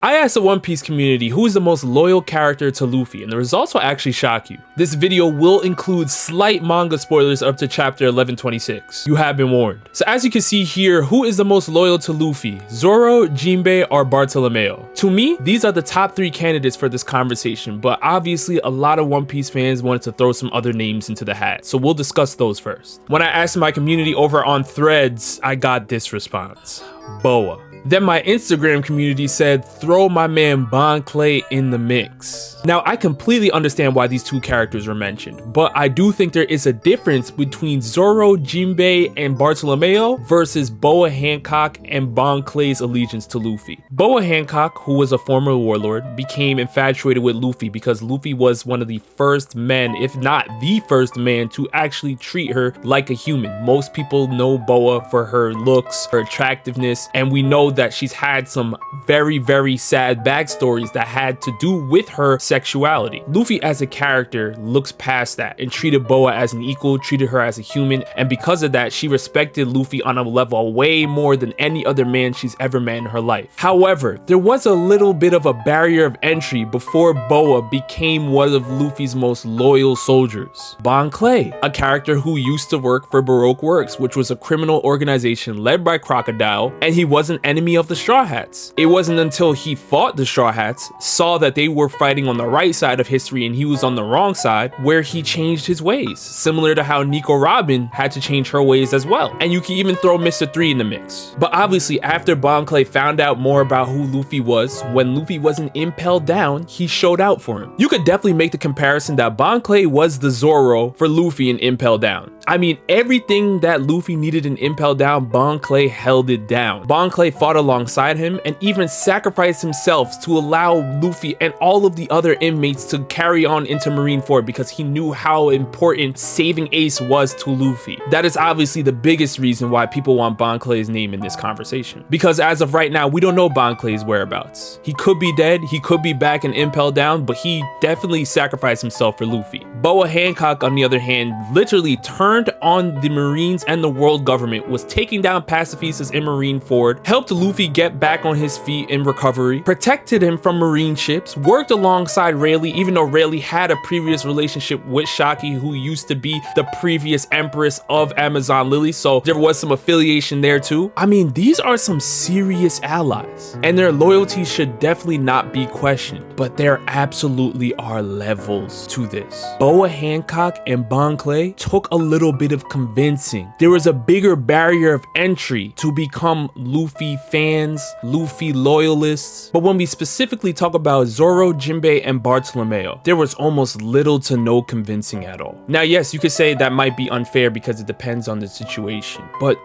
I asked the One Piece community who is the most loyal character to Luffy, and the results will actually shock you. This video will include slight manga spoilers up to chapter 1126. You have been warned. So as you can see here, who is the most loyal to Luffy? Zoro, Jinbe, or Bartolomeo? To me, these are the top 3 candidates for this conversation, but obviously a lot of One Piece fans wanted to throw some other names into the hat, so we'll discuss those first. When I asked my community over on Threads, I got this response: Boa. Then my Instagram community said, throw my man Bon Clay in the mix. Now, I completely understand why these two characters were mentioned, but I do think there is a difference between Zoro, Jinbe, and Bartolomeo versus Boa Hancock and Bon Clay's allegiance to Luffy. Boa Hancock, who was a former warlord, became infatuated with Luffy because Luffy was one of the first men, if not the first man, to actually treat her like a human. Most people know Boa for her looks, her attractiveness, and we know that she's had some very sad backstories that had to do with her sexuality. Luffy as a character looks past that and treated Boa as an equal, treated her as a human, and because of that, she respected Luffy on a level way more than any other man she's ever met in her life. However, there was a little bit of a barrier of entry before Boa became one of Luffy's most loyal soldiers. Bon Clay, a character who used to work for Baroque Works, which was a criminal organization led by Crocodile, and he was an enemy of the Straw Hats. It wasn't until he fought the Straw Hats, saw that they were fighting on the right side of history and he was on the wrong side, where he changed his ways, similar to how Nico Robin had to change her ways as well. And you can even throw Mr. 3 in the mix. But obviously, after Bon Clay found out more about who Luffy was, when Luffy wasn't impelled down, he showed out for him. You could definitely make the comparison that Bon Clay was the Zoro for Luffy in Impel Down. I mean, everything that Luffy needed in Impel Down, Bon Clay held it down. Bon Clay fought alongside him and even sacrificed himself to allow Luffy and all of the other inmates to carry on into Marineford because he knew how important saving Ace was to Luffy. That is obviously the biggest reason why people want Bon Clay's name in this conversation. Because as of right now, we don't know Bon Clay's whereabouts. He could be dead, he could be back in Impel Down, but he definitely sacrificed himself for Luffy. Boa Hancock, on the other hand, literally turned on the Marines and the world government, was taking down pacifistas in Marineford, helped Luffy get back on his feet in recovery, protected him from Marine ships, worked alongside Rayleigh, even though Rayleigh had a previous relationship with Shaki, who used to be the previous empress of Amazon Lily, so there was some affiliation there too. I mean, these are some serious allies, and their loyalty should definitely not be questioned, but there absolutely are levels to this. Boa Hancock and Bon Clay took a little bit of convincing. There was a bigger barrier of entry to become Luffy fans, Luffy loyalists, but when we specifically talk about Zoro, Jinbe, and Bartolomeo, there was almost little to no convincing at all. Now, yes, you could say that might be unfair because it depends on the situation, but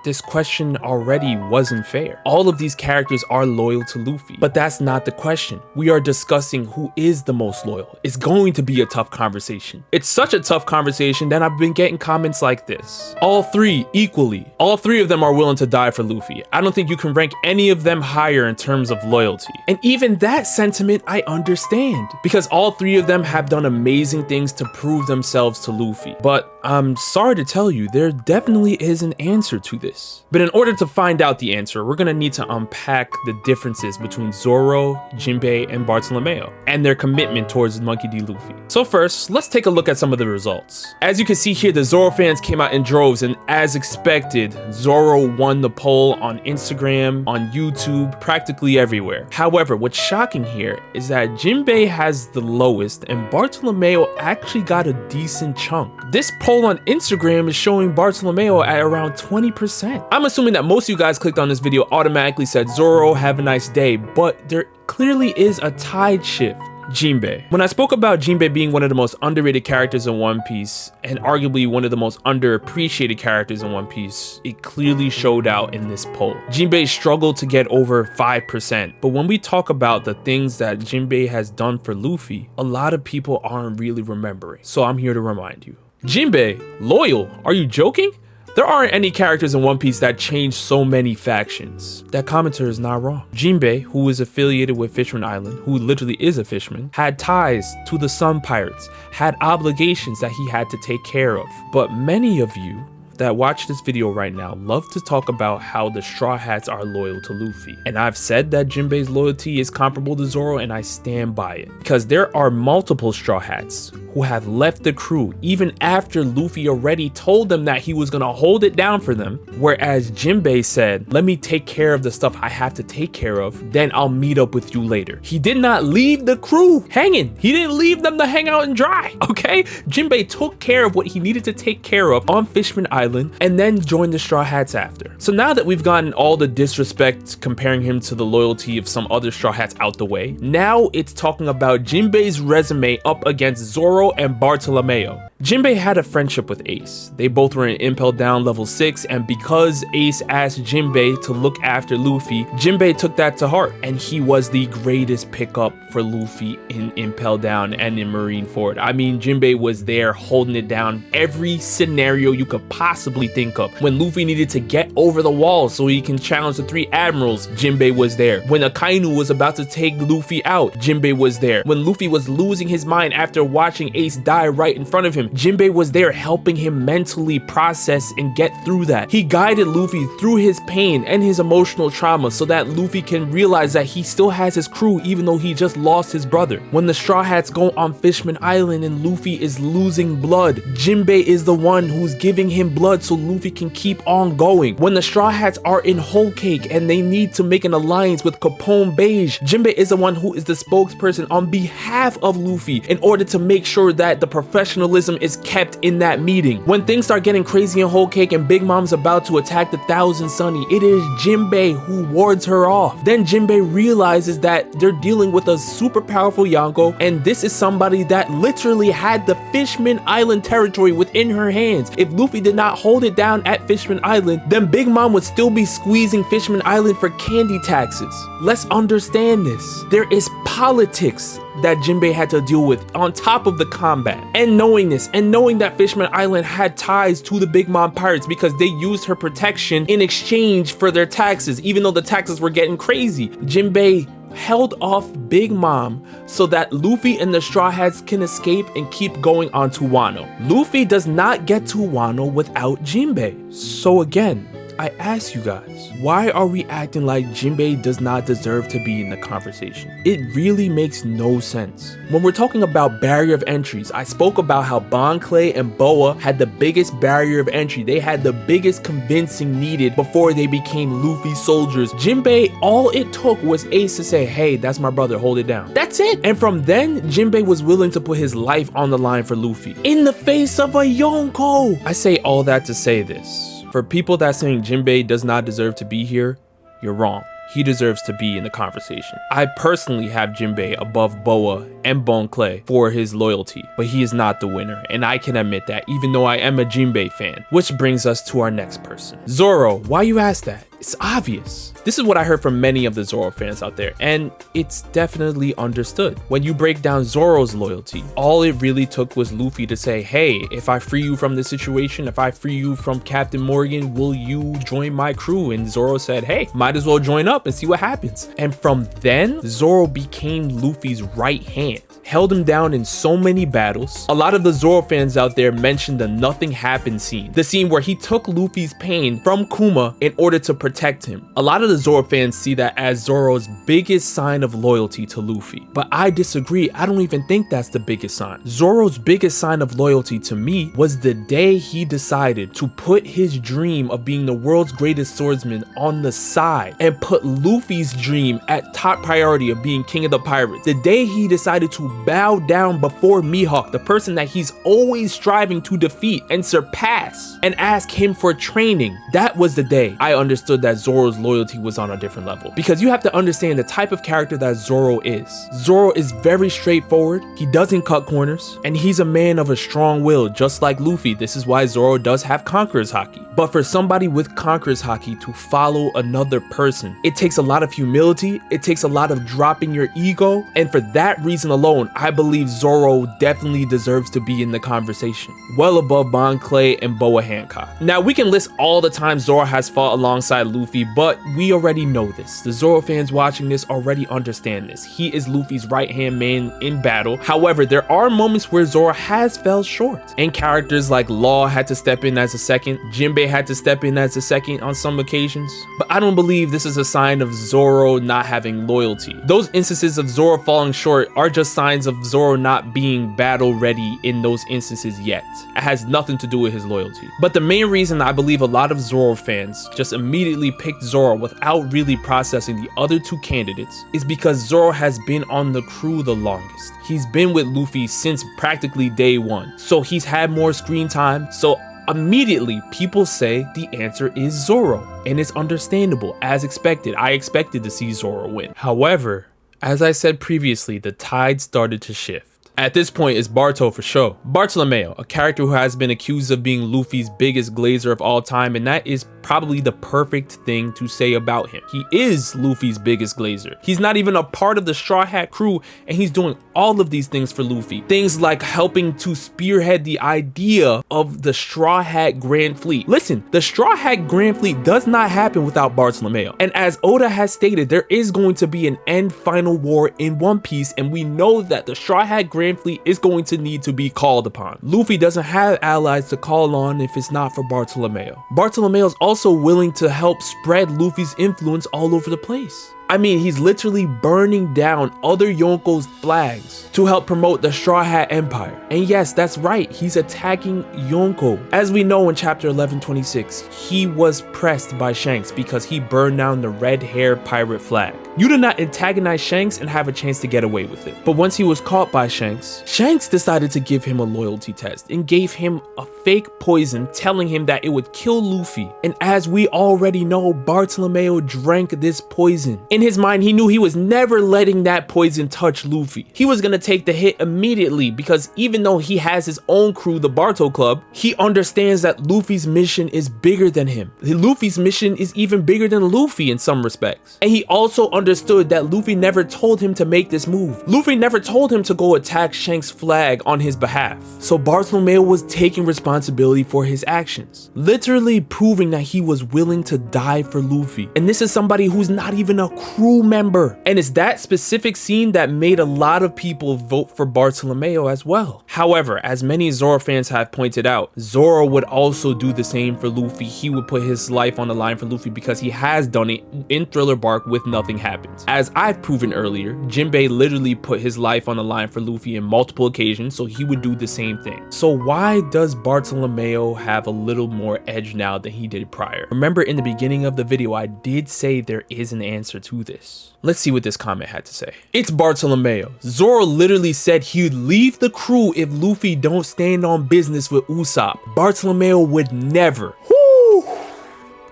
this question already wasn't fair. All of these characters are loyal to Luffy, but that's not the question. We are discussing who is the most loyal. It's going to be a tough conversation. It's such a tough conversation that I've been getting comments like this. All three equally. All three of them are willing to die for Luffy. I don't think you can rank any of them higher in terms of loyalty. And even that sentiment I understand, because all three of them have done amazing things to prove themselves to Luffy. But I'm sorry to tell you, there definitely is an answer to this. But in order to find out the answer, we're gonna need to unpack the differences between Zoro, Jinbe, and Bartolomeo, and their commitment towards Monkey D. Luffy. So first, let's take a look at some of the results. As you can see here, the Zoro fans came out in droves, and as expected, Zoro won the poll on Instagram, on YouTube, practically everywhere. However, what's shocking here is that Jinbe has the lowest, and Bartolomeo actually got a decent chunk. This poll on Instagram is showing Bartolomeo at around 20%. I'm assuming that most of you guys clicked on this video automatically said Zoro, have a nice day, but there clearly is a tide shift. Jinbe. When I spoke about Jinbe being one of the most underrated characters in One Piece, and arguably one of the most underappreciated characters in One Piece, it clearly showed out in this poll. Jinbe struggled to get over 5%, but when we talk about the things that Jinbe has done for Luffy, a lot of people aren't really remembering, so I'm here to remind you. Jinbe, loyal? Are you joking? There aren't any characters in One Piece that change so many factions. That commenter is not wrong. Jinbe, who is affiliated with Fishman Island, who literally is a fisherman, had ties to the Sun Pirates, had obligations that he had to take care of. But many of you that watch this video right now love to talk about how the Straw Hats are loyal to Luffy. And I've said that Jinbei's loyalty is comparable to Zoro, and I stand by it. Because there are multiple Straw Hats who have left the crew even after Luffy already told them that he was gonna hold it down for them, whereas Jinbei said, let me take care of the stuff I have to take care of, then I'll meet up with you later. He did not leave the crew hanging. He didn't leave them to hang out and dry, okay? Jinbei took care of what he needed to take care of on Fishman Island and then joined the Straw Hats after. So now that we've gotten all the disrespect comparing him to the loyalty of some other Straw Hats out the way, now it's talking about Jinbei's resume up against Zoro and Bartolomeo. Jinbei had a friendship with Ace. They both were in Impel Down level 6, and because Ace asked Jinbei to look after Luffy, Jinbei took that to heart, and he was the greatest pickup for Luffy in Impel Down and in Marineford. I mean, Jinbei was there holding it down every scenario you could possibly think of. When Luffy needed to get over the wall so he can challenge the 3 admirals, Jinbei was there. When Akainu was about to take Luffy out, Jinbei was there. When Luffy was losing his mind after watching Ace die right in front of him, Jinbei was there helping him mentally process and get through that. He guided Luffy through his pain and his emotional trauma so that Luffy can realize that he still has his crew even though he just lost his brother. When the Straw Hats go on Fishman Island and Luffy is losing blood, Jinbei is the one who's giving him blood so Luffy can keep on going. When the Straw Hats are in Whole Cake and they need to make an alliance with Capone Beige, Jinbei is the one who is the spokesperson on behalf of Luffy in order to make sure that the professionalism is kept in that meeting. When things start getting crazy in Whole Cake and Big Mom's about to attack the Thousand Sunny, it is Jinbei who wards her off. Then Jinbei realizes that they're dealing with a super powerful Yonko, and this is somebody that literally had the Fishman Island territory within her hands. If Luffy did not hold it down at Fishman Island, then Big Mom would still be squeezing Fishman Island for candy taxes. Let's understand this. There is politics that Jinbei had to deal with on top of the combat. And knowing this, and knowing that Fishman Island had ties to the Big Mom pirates because they used her protection in exchange for their taxes, even though the taxes were getting crazy, Jinbei held off Big Mom so that Luffy and the Straw Hats can escape and keep going on to Wano. Luffy does not get to Wano without Jinbei. So again, I ask you guys, why are we acting like Jinbei does not deserve to be in the conversation? It really makes no sense. When we're talking about barrier of entries, I spoke about how Bon Clay and Boa had the biggest barrier of entry. They had the biggest convincing needed before they became Luffy's soldiers. Jinbei, all it took was Ace to say, hey, that's my brother, hold it down. That's it. And from then, Jinbei was willing to put his life on the line for Luffy in the face of a Yonko. I say all that to say this. For people that saying Jinbei does not deserve to be here, you're wrong. He deserves to be in the conversation. I personally have Jinbei above Boa and Bon Clay for his loyalty, but he is not the winner, and I can admit that even though I am a Jinbei fan. Which brings us to our next person. Zoro, why you ask that? It's obvious. This is what I heard from many of the Zoro fans out there, and it's definitely understood. When you break down Zoro's loyalty, all it really took was Luffy to say, hey, if I free you from this situation, if I free you from Captain Morgan, will you join my crew? And Zoro said, hey, might as well join up and see what happens. And from then, Zoro became Luffy's right hand. Held him down in so many battles. A lot of the Zoro fans out there mentioned the nothing happened scene. The scene where he took Luffy's pain from Kuma in order to protect him. A lot of the Zoro fans see that as Zoro's biggest sign of loyalty to Luffy. But I disagree. I don't even think that's the biggest sign. Zoro's biggest sign of loyalty to me was the day he decided to put his dream of being the world's greatest swordsman on the side and put Luffy's dream at top priority of being king of the pirates. The day he decided to bow down before Mihawk, the person that he's always striving to defeat and surpass, and ask him for training. That was the day I understood that Zoro's loyalty was on a different level. Because you have to understand the type of character that Zoro is. Zoro is very straightforward, he doesn't cut corners, and he's a man of a strong will, just like Luffy. This is why Zoro does have Conqueror's Haki. But for somebody with Conqueror's Haki to follow another person, it takes a lot of humility, it takes a lot of dropping your ego, and for that reason alone, I believe Zoro definitely deserves to be in the conversation, well above Bon Clay and Boa Hancock. Now, we can list all the times Zoro has fought alongside Luffy, but we already know this. The Zoro fans watching this already understand this. He is Luffy's right-hand man in battle. However, there are moments where Zoro has fell short, and characters like Law had to step in as a second, Jinbe had to step in as a second on some occasions, but I don't believe this is a sign of Zoro not having loyalty. Those instances of Zoro falling short are just signs of Zoro not being battle ready in those instances yet. It has nothing to do with his loyalty. But the main reason I believe a lot of Zoro fans just immediately picked Zoro without really processing the other two candidates is because Zoro has been on the crew the longest. He's been with Luffy since practically day one, so he's had more screen time, so immediately people say the answer is Zoro, and it's understandable. As expected, I expected to see Zoro win. However, as I said previously, the tide started to shift. At this point, it's Barto for sure. Bartolomeo, a character who has been accused of being Luffy's biggest glazer of all time, and that is probably the perfect thing to say about him. He is Luffy's biggest glazer. He's not even a part of the Straw Hat crew, and he's doing all of these things for Luffy. Things like helping to spearhead the idea of the Straw Hat Grand Fleet. Listen, the Straw Hat Grand Fleet does not happen without Bartolomeo. And as Oda has stated, there is going to be an end final war in One Piece, and we know that the Straw Hat Grand Fleet is going to need to be called upon. Luffy doesn't have allies to call on if it's not for Bartolomeo. Bartolomeo is also willing to help spread Luffy's influence all over the place. I mean, he's literally burning down other Yonko's flags to help promote the Straw Hat Empire. And yes, that's right, he's attacking Yonko. As we know in chapter 1126, he was pressed by Shanks because he burned down the red hair pirate flag. You do not antagonize Shanks and have a chance to get away with it. But once he was caught by Shanks, Shanks decided to give him a loyalty test and gave him a fake poison, telling him that it would kill Luffy. And as we already know, Bartolomeo drank this poison. In his mind, he knew he was never letting that poison touch Luffy. He was gonna take the hit immediately because even though he has his own crew, the Barto Club, he understands that Luffy's mission is bigger than him. Luffy's mission is even bigger than Luffy in some respects. And he also understood that Luffy never told him to make this move. Luffy never told him to go attack Shanks' flag on his behalf. So Bartolomeo was taking responsibility for his actions, literally proving that he was willing to die for Luffy. And this is somebody who's not even a crew member. And it's that specific scene that made a lot of people vote for Bartolomeo as well. However, as many Zoro fans have pointed out, Zoro would also do the same for Luffy. He would put his life on the line for Luffy because he has done it in Thriller Bark with Nothing Happens. As I've proven earlier, Jinbe literally put his life on the line for Luffy in multiple occasions, so he would do the same thing. So why does Bartolomeo have a little more edge now than he did prior? Remember in the beginning of the video, I did say there is an answer to this. Let's see what this comment had to say. It's Bartolomeo. Zoro literally said he'd leave the crew if Luffy don't stand on business with Usopp. Bartolomeo would never. Woo!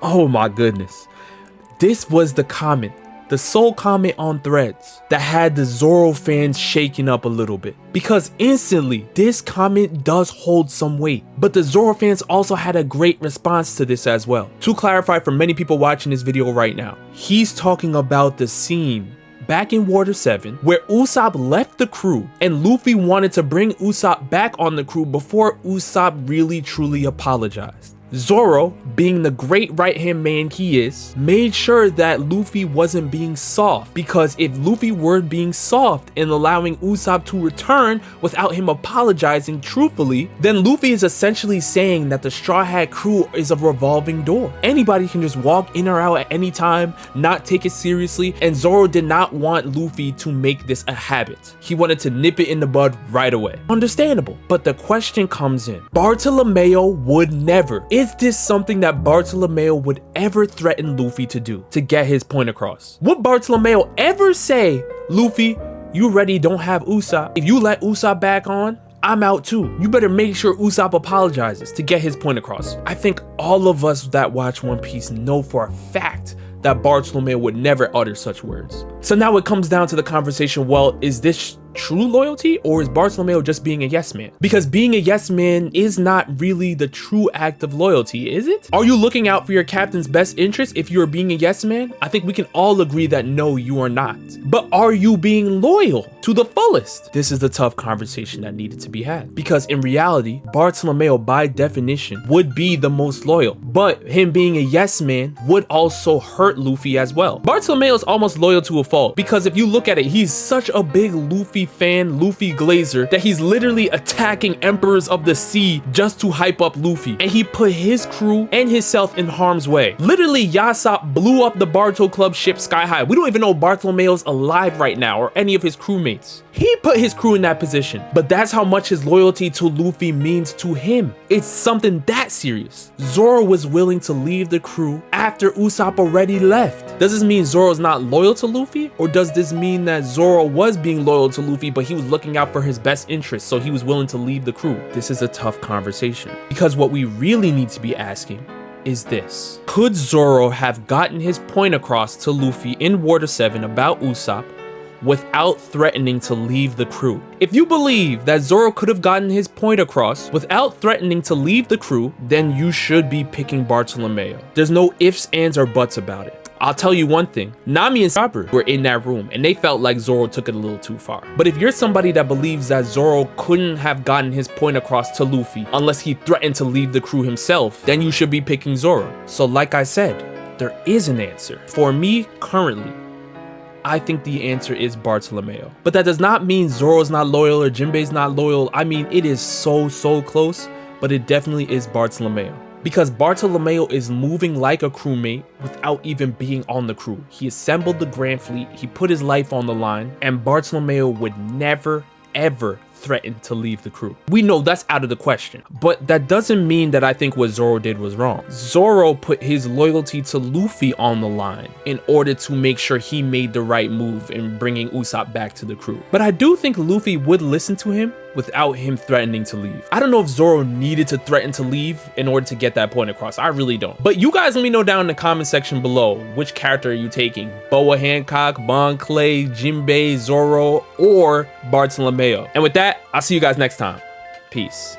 Oh my goodness. This was the comment, the sole comment on Threads that had the Zoro fans shaking up a little bit. Because instantly, this comment does hold some weight. But the Zoro fans also had a great response to this as well. To clarify for many people watching this video right now, he's talking about the scene back in Water 7 where Usopp left the crew and Luffy wanted to bring Usopp back on the crew before Usopp really truly apologized. Zoro, being the great right-hand man he is, made sure that Luffy wasn't being soft, because if Luffy were being soft and allowing Usopp to return without him apologizing truthfully, then Luffy is essentially saying that the Straw Hat crew is a revolving door. Anybody can just walk in or out at any time, not take it seriously, and Zoro did not want Luffy to make this a habit. He wanted to nip it in the bud right away. Understandable. But the question comes in. Bartolomeo would never. Is this something that Bartolomeo would ever threaten Luffy to do to get his point across? Would Bartolomeo ever say, Luffy, you already don't have Usopp. If you let Usopp back on, I'm out too. You better make sure Usopp apologizes to get his point across. I think all of us that watch One Piece know for a fact that Bartolomeo would never utter such words. So now it comes down to the conversation, well, is this true loyalty, or is Bartolomeo just being a yes man? Because being a yes man is not really the true act of loyalty, is it? Are you looking out for your captain's best interest if you are being a yes man? I think we can all agree that no, you are not. But are you being loyal to the fullest? This is the tough conversation that needed to be had. Because in reality, Bartolomeo by definition would be the most loyal, but him being a yes man would also hurt Luffy as well. Bartolomeo is almost loyal to a fault, because if you look at it, he's such a big Luffy fan, Luffy glazer, that he's literally attacking emperors of the sea just to hype up Luffy, and he put his crew and himself in harm's way. Literally, Yasop blew up the Barto Club ship sky high. We don't even know Bartolomeo's alive right now or any of his crewmates. He put his crew in that position, but that's how much his loyalty to Luffy means to him. It's something that serious. Zoro was willing to leave the crew after Usopp already left. Does this mean Zoro's not loyal to Luffy, or does this mean that Zoro was being loyal to Luffy, but he was looking out for his best interests, so he was willing to leave the crew? This is a tough conversation, because what we really need to be asking is this: could Zoro have gotten his point across to Luffy in Water 7 about Usopp without threatening to leave the crew? If you believe that Zoro could have gotten his point across without threatening to leave the crew, then you should be picking Bartolomeo. There's no ifs, ands, or buts about it. I'll tell you one thing, Nami and Chopper were in that room and they felt like Zoro took it a little too far. But if you're somebody that believes that Zoro couldn't have gotten his point across to Luffy unless he threatened to leave the crew himself, then you should be picking Zoro. So like I said, there is an answer. For me, currently, I think the answer is Bartolomeo. But that does not mean Zoro's not loyal or Jinbei's not loyal. I mean, it is so close, but it definitely is Bartolomeo. Because Bartolomeo is moving like a crewmate without even being on the crew. He assembled the Grand Fleet, he put his life on the line, and Bartolomeo would never, ever threaten to leave the crew. We know that's out of the question, but that doesn't mean that I think what Zoro did was wrong. Zoro put his loyalty to Luffy on the line in order to make sure he made the right move in bringing Usopp back to the crew. But I do think Luffy would listen to him without him threatening to leave. I don't know if Zoro needed to threaten to leave in order to get that point across. I really don't. But you guys let me know down in the comment section below, which character are you taking? Boa Hancock, Bon Clay, Jinbe, Zoro, or Bartolomeo? And with that, I'll see you guys next time. Peace.